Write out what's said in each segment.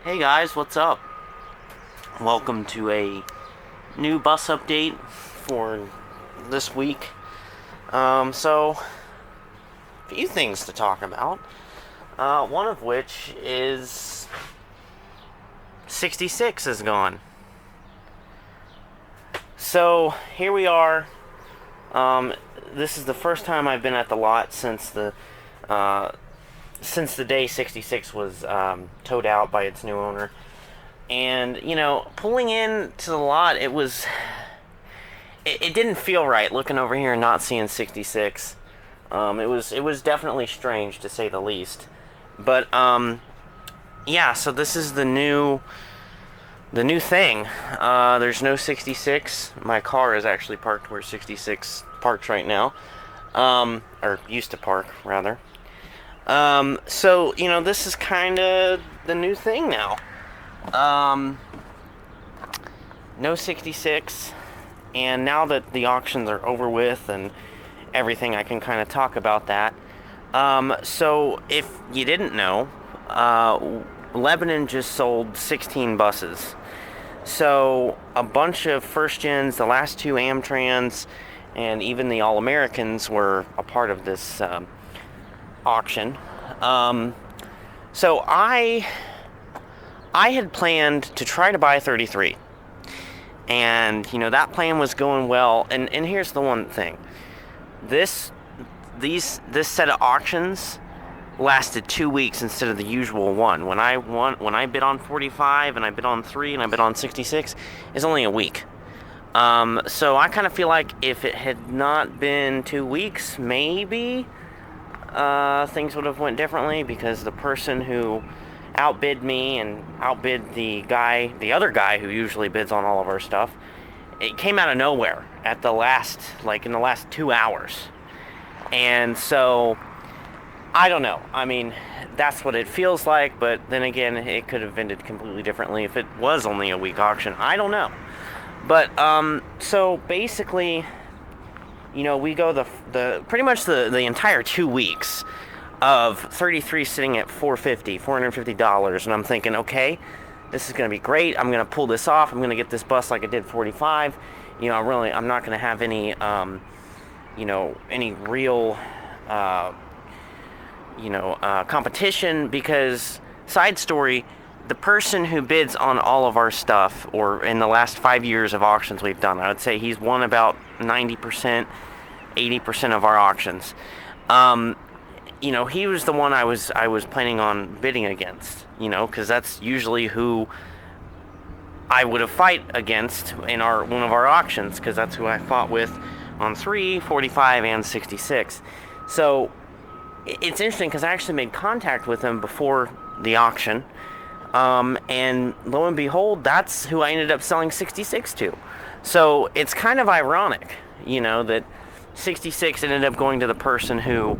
Hey guys, what's up? Welcome to a new bus update for this week. So, a few things to talk about. One of which is 66 is gone. So, here we are. This is the first time I've been at the lot since the day 66 was towed out by its new owner. And, pulling into the lot, it didn't feel right looking over here and not seeing 66. It was definitely strange, to say the least. But, yeah, so this is the new thing. There's no 66. My car is actually parked where 66 parks right now. Or used to park, rather. So, this is kind of the new thing now. No 66, and now that the auctions are over with and everything, I can kind of talk about that. So, if you didn't know, Lebanon just sold 16 buses. So, a bunch of first gens, the last two Amtrans, and even the All-Americans were a part of this auction. So I had planned to try to buy 33, and that plan was going well. And here's the one thing: this set of auctions lasted 2 weeks instead of the usual one. When I bid on 45 and I bid on 3 and I bid on 66, it's only a week. So I kind of feel like if it had not been 2 weeks, maybe things would have went differently, because the person who outbid me and outbid the other guy who usually bids on all of our stuff, it came out of nowhere in the last 2 hours. And so, I don't know. I mean, that's what it feels like, but then again, it could have ended completely differently if it was only a week auction. I don't know. But, so basically, we go the pretty much the entire 2 weeks of 33 sitting at $450, and I'm thinking, okay, this is going to be great. I'm going to pull this off. I'm going to get this bus like I did 45. I'm not going to have any, any real, competition, because, side story, the person who bids on all of our stuff, or in the last 5 years of auctions we've done, I would say he's won about 90%, 80% of our auctions. He was the one I was planning on bidding against, because that's usually who I would have fight against in one of our auctions, because that's who I fought with on 3, 45, and 66. So it's interesting, because I actually made contact with him before the auction, and lo and behold, that's who I ended up selling 66 to. So it's kind of ironic, that 66 ended up going to the person who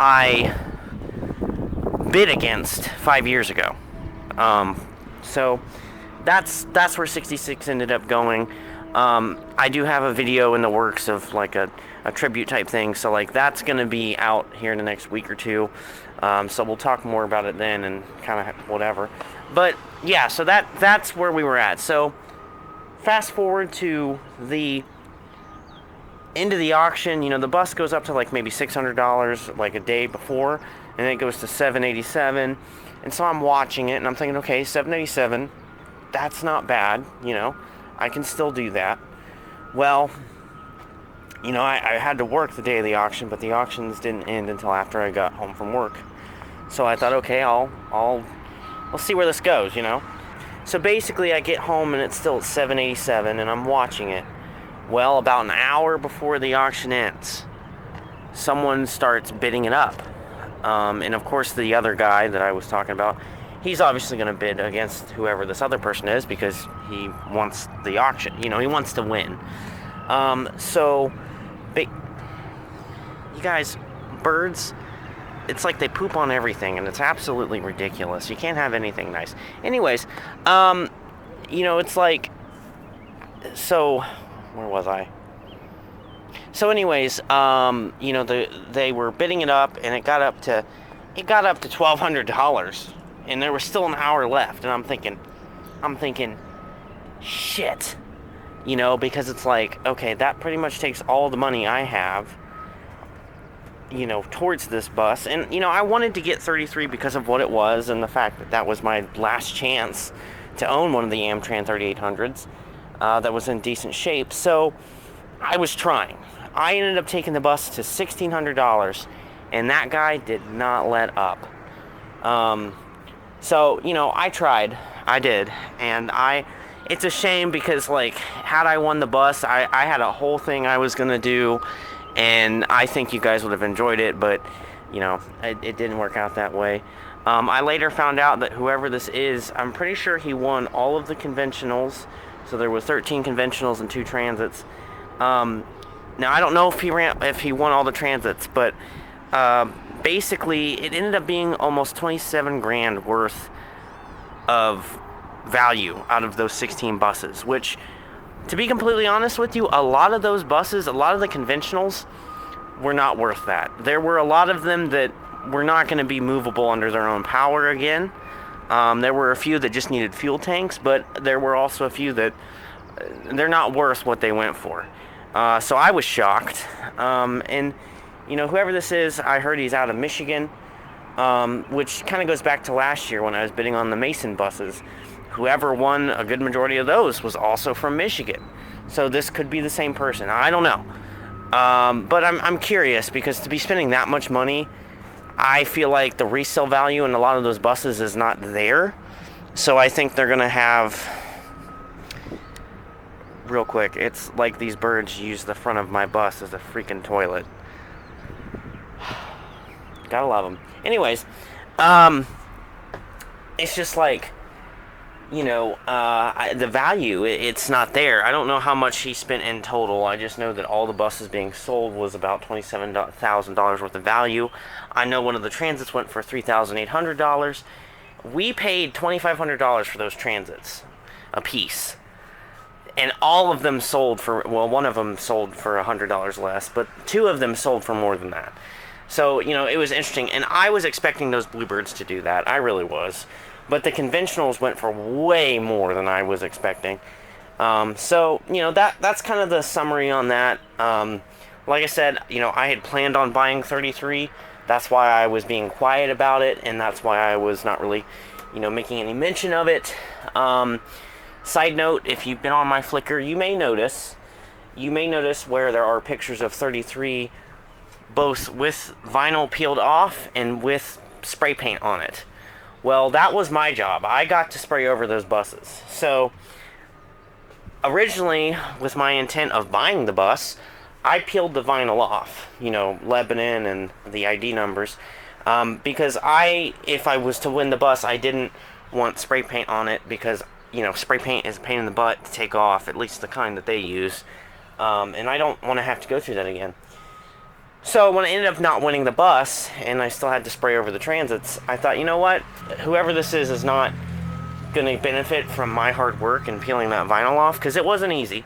I bid against 5 years ago. So that's where 66 ended up going. I do have a video in the works of like a tribute type thing, so like that's gonna be out here in the next week or two. So we'll talk more about it then, and kind of whatever. But yeah, so that's where we were at. So fast forward to the end of the auction. The bus goes up to like maybe $600 like a day before, and then it goes to $787. And so I'm watching it and I'm thinking, okay, $787, that's not bad, I can still do that. Well, I had to work the day of the auction, but the auctions didn't end until after I got home from work. So I thought, okay, I'll see where this goes, So basically I get home and it's still at $787, and I'm watching it. Well, about an hour before the auction ends, someone starts bidding it up. And of course, the other guy that I was talking about, he's obviously going to bid against whoever this other person is, because he wants the auction. He wants to win. You guys, birds, it's like they poop on everything, and it's absolutely ridiculous. You can't have anything nice. Anyways, it's like, so where was I? So anyways, they were bidding it up, and it got up to $1,200, and there was still an hour left, and I'm thinking, shit, you know, because it's like, okay, that pretty much takes all the money I have, you know, towards this bus. And, you know, I wanted to get 33 because of what it was and the fact that that was my last chance to own one of the Amtran 3800s that was in decent shape. So I was trying. I ended up taking the bus to $1,600, and that guy did not let up. So, you know, I tried. I did. And it's a shame because, like, had I won the bus, I had a whole thing I was going to do, and I think you guys would have enjoyed it, but, you know, it didn't work out that way. I later found out that whoever this is, I'm pretty sure he won all of the conventionals. So there were 13 conventionals and 2 transits. Now, I don't know if he won all the transits, but basically it ended up being almost 27 grand worth of value out of those 16 buses, which, to be completely honest with you, a lot of those buses, a lot of the conventionals were not worth that. There were a lot of them that were not going to be movable under their own power again. There were a few that just needed fuel tanks, but there were also a few that they're not worth what they went for. So I was shocked. And, you know, whoever this is, I heard he's out of Michigan, which kind of goes back to last year when I was bidding on the Mason buses. Whoever won a good majority of those was also from Michigan. So this could be the same person. I don't know. But I'm curious, because to be spending that much money, I feel like the resale value in a lot of those buses is not there. So I think they're going to have... Real quick, it's like these birds use the front of my bus as a freaking toilet. Gotta love them. Anyways, it's just like, you know, the value, it's not there. I don't know how much he spent in total. I just know that all the buses being sold was about $27,000 worth of value. I know one of the transits went for $3,800. We paid $2,500 for those transits a piece. And all of them sold for, well, one of them sold for $100 less, but 2 of them sold for more than that. So, you know, it was interesting. And I was expecting those Bluebirds to do that. I really was. But the conventionals went for way more than I was expecting. So, you know, that's kind of the summary on that. Like I said, you know, I had planned on buying 33. That's why I was being quiet about it. And that's why I was not really, you know, making any mention of it. Side note, if you've been on my Flickr, you may notice where there are pictures of 33 both with vinyl peeled off and with spray paint on it. Well, that was my job. I got to spray over those buses. So, originally, with my intent of buying the bus, I peeled the vinyl off, you know, Lebanon and the ID numbers, because if I was to win the bus, I didn't want spray paint on it, because, you know, spray paint is a pain in the butt to take off, at least the kind that they use, and I don't want to have to go through that again. So when I ended up not winning the bus, and I still had to spray over the transits, I thought, you know what, whoever this is not going to benefit from my hard work in peeling that vinyl off, because it wasn't easy.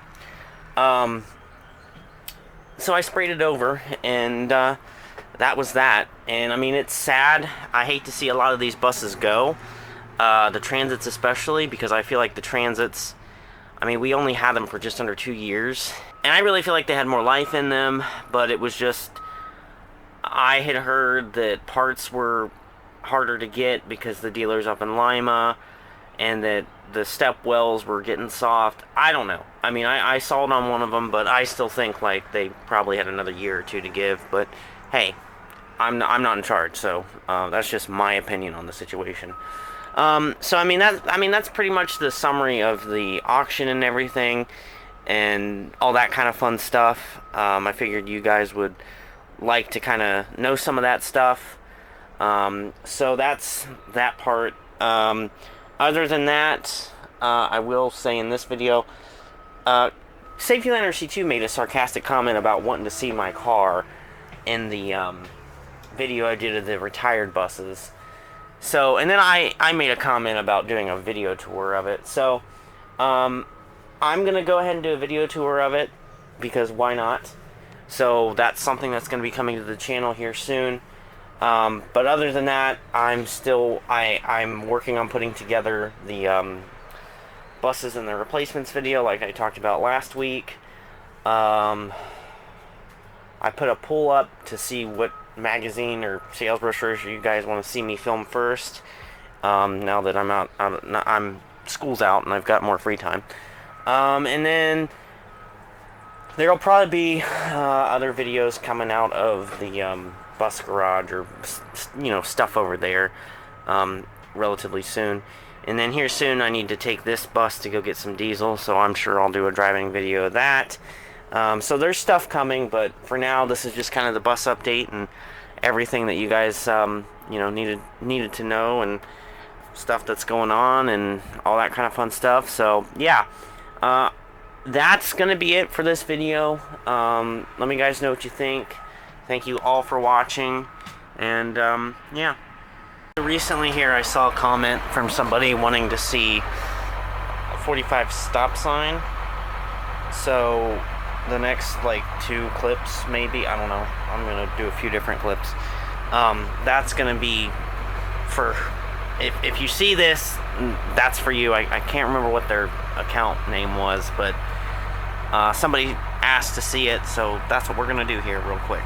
So I sprayed it over, and that was that. And I mean, it's sad. I hate to see a lot of these buses go. The transits especially, because I feel like the transits, I mean, we only had them for just under 2 years, and I really feel like they had more life in them, but it was just, I had heard that parts were harder to get because the dealer's up in Lima, and that the step wells were getting soft. I don't know. I mean, I saw it on one of them, but I still think like they probably had another year or 2 to give, but hey, I'm not in charge, so that's just my opinion on the situation. So I mean that's pretty much the summary of the auction and everything, and all that kind of fun stuff. I figured you guys would like to kind of know some of that stuff. So that's that part. Other than that, I will say in this video, Safety Liner C2 made a sarcastic comment about wanting to see my car in the video I did of the retired buses. So, and then I made a comment about doing a video tour of it. So, I'm going to go ahead and do a video tour of it, because why not? So, that's something that's going to be coming to the channel here soon. But other than that, I'm working on putting together the buses and the replacements video like I talked about last week. I put a poll up to see what magazine or sales brochures you guys want to see me film first. Now that I'm school's out and I've got more free time. And then there'll probably be other videos coming out of the bus garage or stuff over there relatively soon. And then here soon I need to take this bus to go get some diesel, so I'm sure I'll do a driving video of that. So there's stuff coming, but for now this is just kind of the bus update and everything that you guys needed to know, and stuff that's going on and all that kind of fun stuff. So yeah, that's gonna be it for this video. Let me guys know what you think. Thank you all for watching, and yeah. Recently here I saw a comment from somebody wanting to see a 45 stop sign. So the next like 2 clips, maybe, I don't know, I'm gonna do a few different clips. That's gonna be for, if you see this, that's for you. I can't remember what their account name was, but somebody asked to see it, so that's what we're gonna do here real quick.